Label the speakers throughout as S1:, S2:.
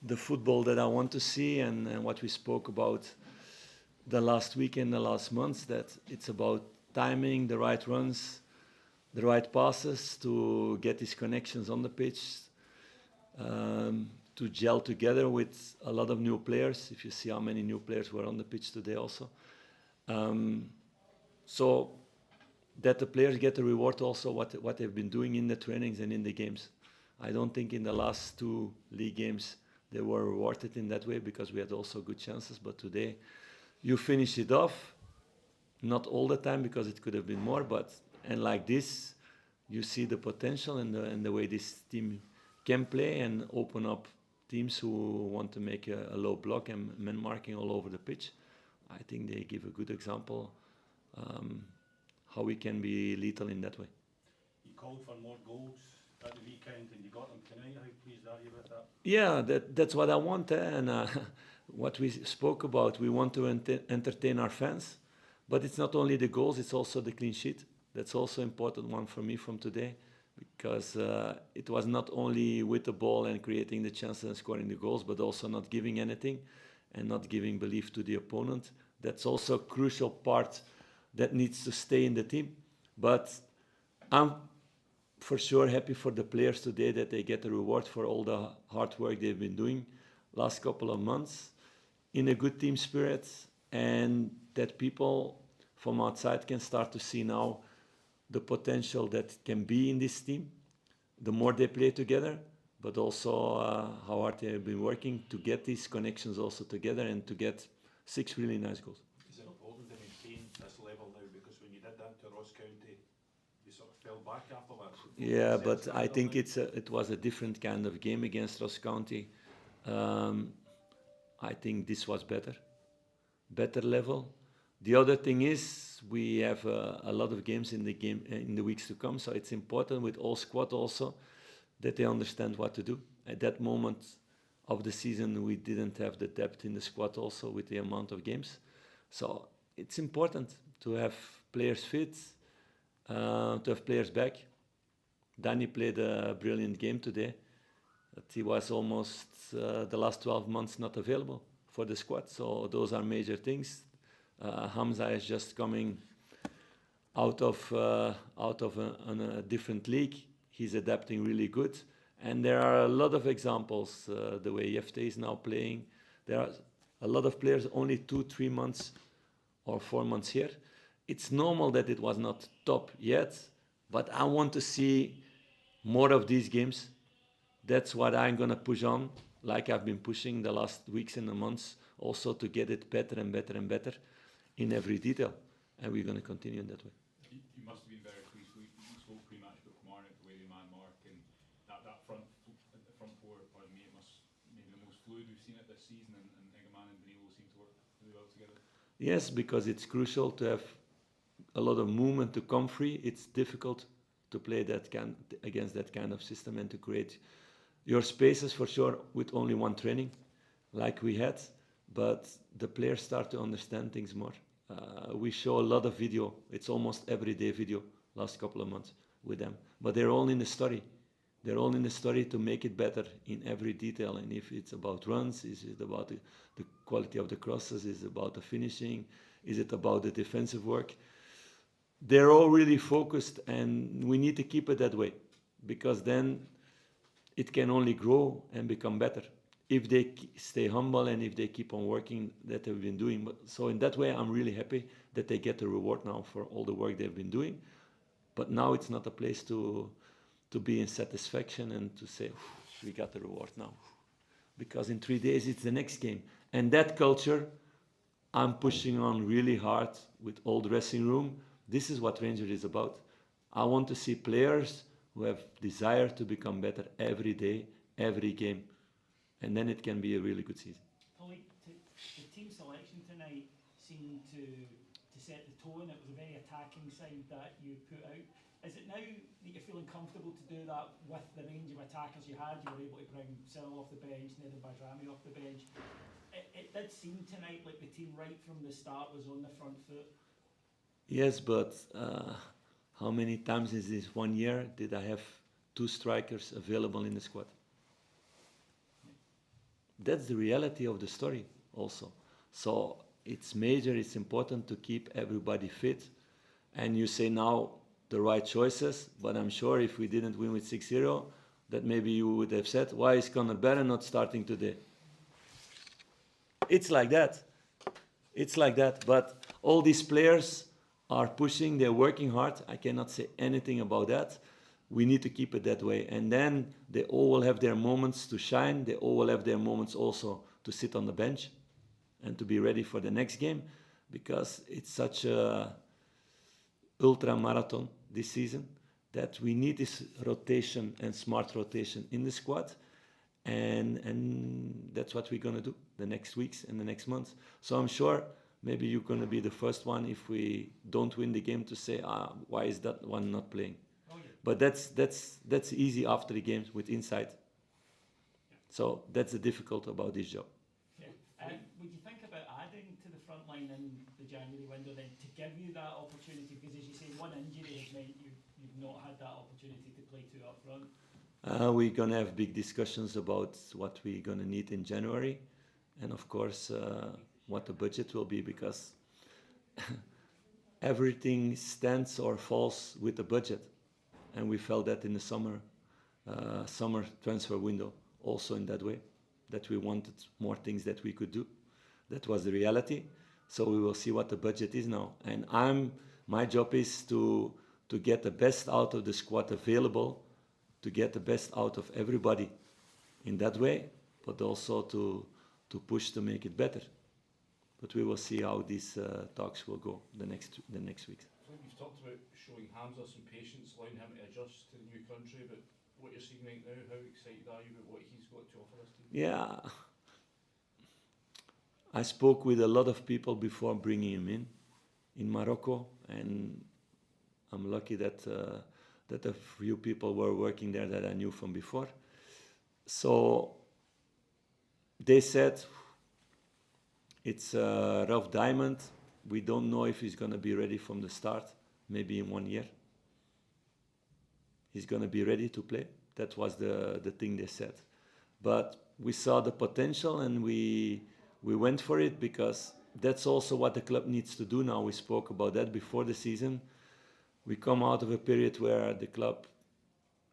S1: the football that I want to see, and what we spoke about the last week and the last months, that it's about timing, the right runs, the right passes to get these connections on the pitch, to gel together with a lot of new players. If you see how many new players were on the pitch today also. So that the players get the reward also what they've been doing in the trainings and in the games. I don't think in the last two league games they were rewarded in that way, because we had also good chances. But today you finish it off, not all the time because it could have been more, but and like this you see the potential and the way this team can play and open up teams who want to make a low block and man marking all over the pitch. I think they give a good example how we can be lethal in that way.
S2: You called for more goals at the weekend and you got them tonight. How pleased are you with that?
S1: Yeah, that's what I want, and what we spoke about. We want to entertain our fans, but it's not only the goals; it's also the clean sheet. That's also important one for me from today, because it was not only with the ball and creating the chances and scoring the goals, but also not giving anything and not giving belief to the opponent. That's also a crucial part that needs to stay in the team. But I'm for sure happy for the players today that they get a reward for all the hard work they've been doing last couple of months in a good team spirit, and that people from outside can start to see now the potential that can be in this team the more they play together, but also how hard they have been working to get these connections also together and to get 6 really nice goals.
S2: Is it important to maintain this level now? Because when you did that to Ross County, you sort of fell back after that.
S1: Yeah, but I think it was a different kind of game against Ross County. I think this was better level. The other thing is we have a lot of games in the weeks to come, so it's important with all squad also that they understand what to do. At that moment of the season, we didn't have the depth in the squad also with the amount of games, so it's important to have players fit, to have players back. Danny played a brilliant game today, but he was almost the last 12 months not available for the squad, so those are major things. Hamza is just coming out of a different league. He's adapting really good, and there are a lot of examples. The way Jefte is now playing, there are a lot of players only 2-3 months or 4 months here. It's normal that it was not top yet, but I want to see more of these games. That's what I'm gonna push on, like I've been pushing the last weeks and the months, also to get it better and better and better in every detail, and we're going to continue in that way.
S3: You must have been very pleased. We spoke pre-match about Kilmarnock, the way they man mark, and that front four, pardon me, it must maybe the most fluid we've seen it this season, and Egeman and Danilo seem to work really well together.
S1: Yes, because it's crucial to have a lot of movement to come free. It's difficult to play against that kind of system and to create your spaces for sure with only one training like we had, but the players start to understand things more. We show a lot of video. It's almost everyday video last couple of months with them. But they're all in the story. They're all in the story to make it better in every detail. And if it's about runs, is it about the quality of the crosses? Is it about the finishing? Is it about the defensive work? They're all really focused, and we need to keep it that way, because then it can only grow and become better if they stay humble and if they keep on working that they've been doing. So in that way, I'm really happy that they get the reward now for all the work they've been doing. But now it's not a place to be in satisfaction and to say, we got the reward now. Because in 3 days, it's the next game. And that culture, I'm pushing on really hard with all the dressing room. This is what Rangers is about. I want to see players who have desire to become better every day, every game. And then it can be a really good season.
S4: Philippe, the team selection tonight seemed to set the tone. It was a very attacking side that you put out. Is it now that you're feeling comfortable to do that with the range of attackers you had? You were able to bring Cyril off the bench, Nether Bajrami off the bench. It did seem tonight like the team right from the start was on the front foot.
S1: Yes, but how many times in this 1 year did I have 2 strikers available in the squad? that's the reality of the story also. So it's major, it's important to keep everybody fit. And you say now the right choices, but I'm sure if we didn't win with 6-0, that maybe you would have said, why is Conor Barron not starting today? It's like that. It's like that. But all these players are pushing, they're working hard. I cannot say anything about that. We need to keep it that way. And then they all will have their moments to shine. They all will have their moments also to sit on the bench and to be ready for the next game, because it's such a ultra marathon this season that we need this rotation and smart rotation in the squad. And that's what we're going to do the next weeks and the next months. So I'm sure maybe you're going to be the first one if we don't win the game to say, why is that one not playing?
S4: Oh, yeah.
S1: But that's easy after the games with insight. So that's the difficult about this job.
S4: Yeah. Would you think about adding to the front line in the January window then to give you that opportunity? Because as you say, one injury has meant you've not had that opportunity to play two up front.
S1: We're going to have big discussions about what we're going to need in January, and of course what the budget will be, because everything stands or falls with the budget, and we felt that in the summer transfer window also in that way, that we wanted more things that we could do. That was the reality. So we will see what the budget is now, and my job is to get the best out of the squad available, to get the best out of everybody in that way, but also to push to make it better. But we will see how these talks will go the next weeks.
S2: So you've talked about showing Hamza some patience, allowing him to adjust to the new country, but what you're seeing right now, how excited are you about what he's got to offer us?
S1: Yeah, I spoke with a lot of people before bringing him in Morocco, and I'm lucky that a few people were working there that I knew from before. So they said it's a rough diamond. We don't know if he's going to be ready from the start, maybe in 1 year. He's going to be ready to play. That was the thing they said. But we saw the potential and we went for it, because that's also what the club needs to do now. We spoke about that before the season. We come out of a period where the club,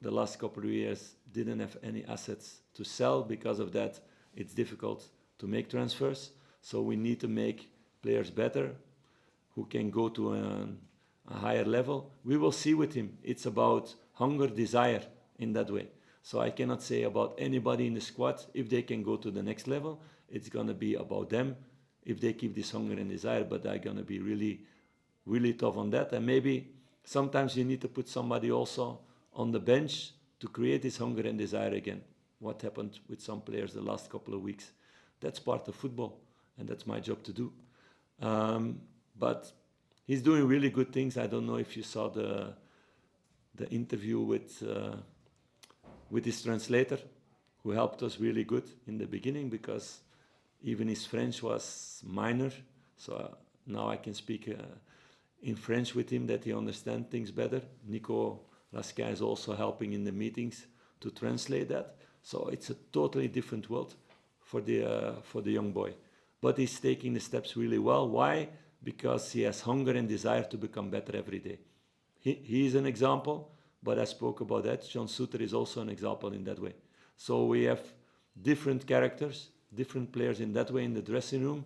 S1: the last couple of years, didn't have any assets to sell. Because of that, it's difficult to make transfers. So we need to make players better, who can go to a higher level. We will see with him. It's about hunger, desire in that way. So I cannot say about anybody in the squad, if they can go to the next level, it's going to be about them, if they keep this hunger and desire. But I'm going to be really, really tough on that. And maybe sometimes you need to put somebody also on the bench to create this hunger and desire again. What happened with some players the last couple of weeks. That's part of football, and that's my job to do. But he's doing really good things. I don't know if you saw the interview with his translator, who helped us really good in the beginning, because even his French was minor. So now I can speak in French with him, that he understands things better. Nico Laskin is also helping in the meetings to translate that. So it's a totally different world for the young boy. But he's taking the steps really well. Why? Because he has hunger and desire to become better every day. He is an example, but I spoke about that. John Suter is also an example in that way. So we have different characters, different players in that way in the dressing room,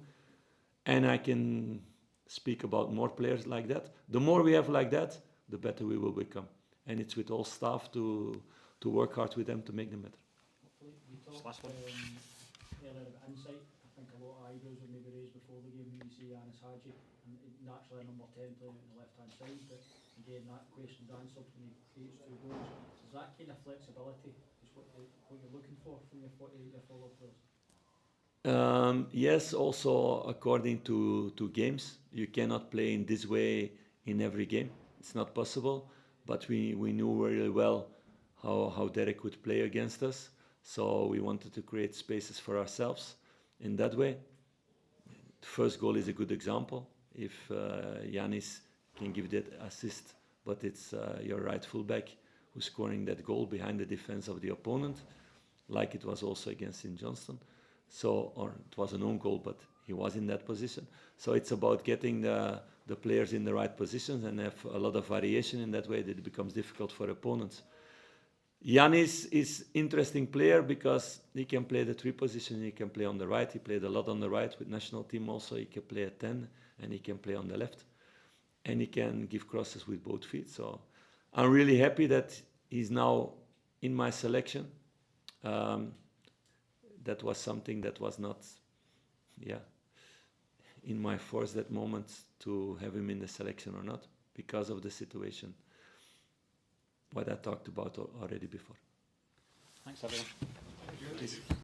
S1: and I can speak about more players like that. The more we have like that, the better we will become. And it's with all staff to work hard with them to make them better.
S5: We talked earlier about insight. I think a lot of eyebrows were maybe raised before the game when you see Yanis Hadji, and naturally a number 10 playing on the left-hand side, but again that question's answered when he creates two goals. Is that kind of flexibility is what you're looking for from your follow-up players?
S1: Yes, also according to games. You cannot play in this way in every game. It's not possible. But we knew really well how Derek would play against us. So we wanted to create spaces for ourselves in that way. The first goal is a good example. If Yanis can give that assist, but it's your right fullback who's scoring that goal behind the defense of the opponent, like it was also against St. Johnstone. So, or it was an own goal, but he was in that position. So it's about getting the players in the right positions and have a lot of variation in that way that it becomes difficult for opponents. Yannis is interesting player because he can play the 3 positions. He can play on the right. He played a lot on the right with national team also. He can play at 10 and he can play on the left. And he can give crosses with both feet. So I'm really happy that he's now in my selection. That was something that was not, in my force that moment to have him in the selection or not because of the situation. What I talked about already before.
S6: Thanks, everyone.
S1: Please.